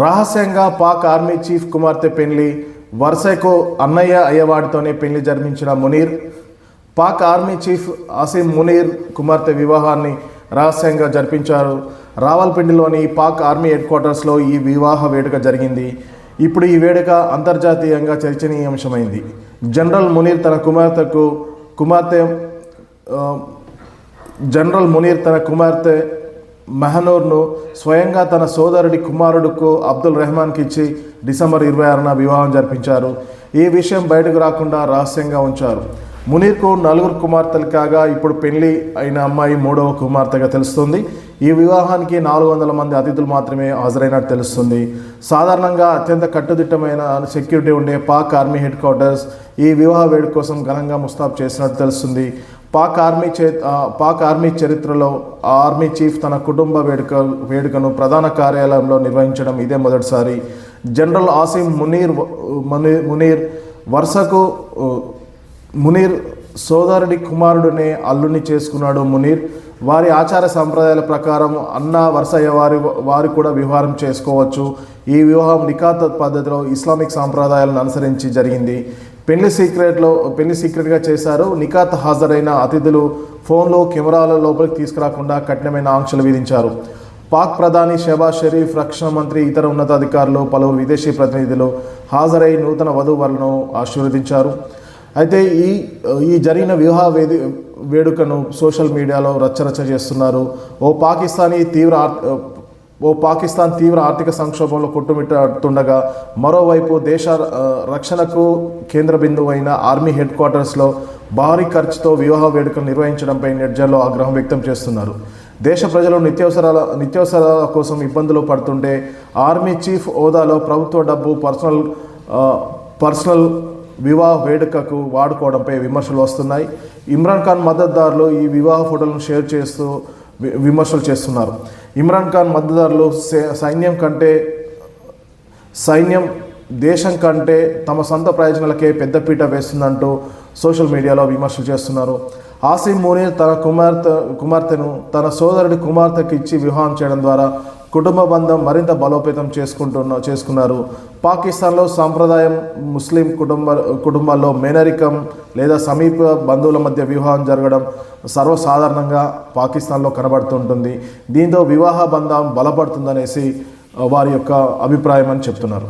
రహస్యంగా Pak army chief కుమార్తె పెళ్లి, వరుసకు అన్నయ్య అయ్యవాడితోనే పెళ్లి జరిపించిన మునీర్. పాక్ ఆర్మీ చీఫ్ ఆసిమ్ మునీర్ కుమార్తె వివాహాన్ని రహస్యంగా జరిపించారు. రావల్పిండిలోని పాక్ ఆర్మీ హెడ్ క్వార్టర్స్లో ఈ వివాహ వేడుక జరిగింది. ఇప్పుడు ఈ వేడుక అంతర్జాతీయంగా చర్చనీయాంశమైంది. జనరల్ మునీర్ తన కుమార్తె మెహనూర్ను స్వయంగా తన సోదరుడి కుమారుడుకు అబ్దుల్ రెహమాన్కి ఇచ్చి డిసెంబర్ 26న వివాహం జరిపించారు. ఈ విషయం బయటకు రాకుండా రహస్యంగా ఉంచారు. మునీర్కు 4 కుమార్తెలు కాగా ఇప్పుడు పెళ్లి అయిన అమ్మాయి 3వ కుమార్తెగా తెలుస్తుంది. ఈ వివాహానికి 400 మంది అతిథులు మాత్రమే హాజరైనట్టు తెలుస్తుంది. సాధారణంగా అత్యంత కట్టుదిట్టమైన సెక్యూరిటీ ఉండే పాక్ ఆర్మీ హెడ్ క్వార్టర్స్ ఈ వివాహ వేడుక కోసం ఘనంగా ముస్తాబు చేసినట్టు తెలుస్తుంది. పాక్ ఆర్మీ చరిత్రలో ఆర్మీ చీఫ్ తన కుటుంబ వేడుకను ప్రధాన కార్యాలయంలో నిర్వహించడం ఇదే మొదటిసారి. జనరల్ ఆసిమ్ మునీర్ వరుసకు మునీర్ సోదరుడి కుమారుడినే అల్లుని చేసుకున్నాడు. మునీర్ వారి ఆచార సంప్రదాయాల ప్రకారం అన్న వరుసయ్య వారు కూడా వివాహం చేసుకోవచ్చు. ఈ వివాహం నికాత్ పద్ధతిలో ఇస్లామిక్ సాంప్రదాయాలను అనుసరించి జరిగింది. పెళ్లి సీక్రెట్గా చేశారు. నికాత్ హాజరైన అతిథులు ఫోన్లు, కెమెరాల లోపలికి తీసుకురాకుండా కఠినమైన ఆంక్షలు విధించారు. పాక్ ప్రధాని షెహబాజ్ షరీఫ్, రక్షణ మంత్రి, ఇతర ఉన్నతాధికారులు, పలువురు విదేశీ ప్రతినిధులు హాజరై నూతన వధూవరులను ఆశీర్వదించారు. అయితే ఈ జరిగిన వివాహ వేడుకను సోషల్ మీడియాలో రచ్చరచ్చ చేస్తున్నారు. ఓ పాకిస్తాన్ తీవ్ర ఆర్థిక సంక్షోభంలో కొట్టుమిట్టాడుతుండగా, మరోవైపు దేశ రక్షణకు కేంద్ర బిందువు అయిన ఆర్మీ హెడ్ క్వార్టర్స్లో భారీ ఖర్చుతో వివాహ వేడుకలు నిర్వహించడంపై నెటిజన్లు ఆగ్రహం వ్యక్తం చేస్తున్నారు. దేశ ప్రజలు నిత్యావసరాల కోసం ఇబ్బందులు పడుతుంటే ఆర్మీ చీఫ్ హోదాలో ప్రభుత్వ డబ్బు పర్సనల్ వివాహ వేడుకకు వాడుకోవడంపై విమర్శలు వస్తున్నాయి. ఇమ్రాన్ ఖాన్ మద్దతుదారులు ఈ వివాహ ఫోటోలను షేర్ చేస్తూ విమర్శలు చేస్తున్నారు. ఇమ్రాన్ ఖాన్ మద్దతుదారులు సైన్యం దేశం కంటే తమ సొంత ప్రయోజనాలకే పెద్దపీట వేస్తుందంటూ సోషల్ మీడియాలో విమర్శలు చేస్తున్నారు. ఆసిమ్ మునీర్ తన కుమార్తెను తన సోదరుడి కుమార్తెకు ఇచ్చి వివాహం చేయడం ద్వారా కుటుంబ బంధం మరింత బలోపేతం చేసుకున్నారు. పాకిస్తాన్లో సాంప్రదాయం ముస్లిం కుటుంబాల్లో మేనరికం లేదా సమీప బంధువుల మధ్య వివాహం జరగడం సర్వసాధారణంగా పాకిస్తాన్లో కనబడుతుంటుంది. దీంతో వివాహ బంధం బలపడుతుందనేసి వారి యొక్క అభిప్రాయం అని చెప్తున్నారు.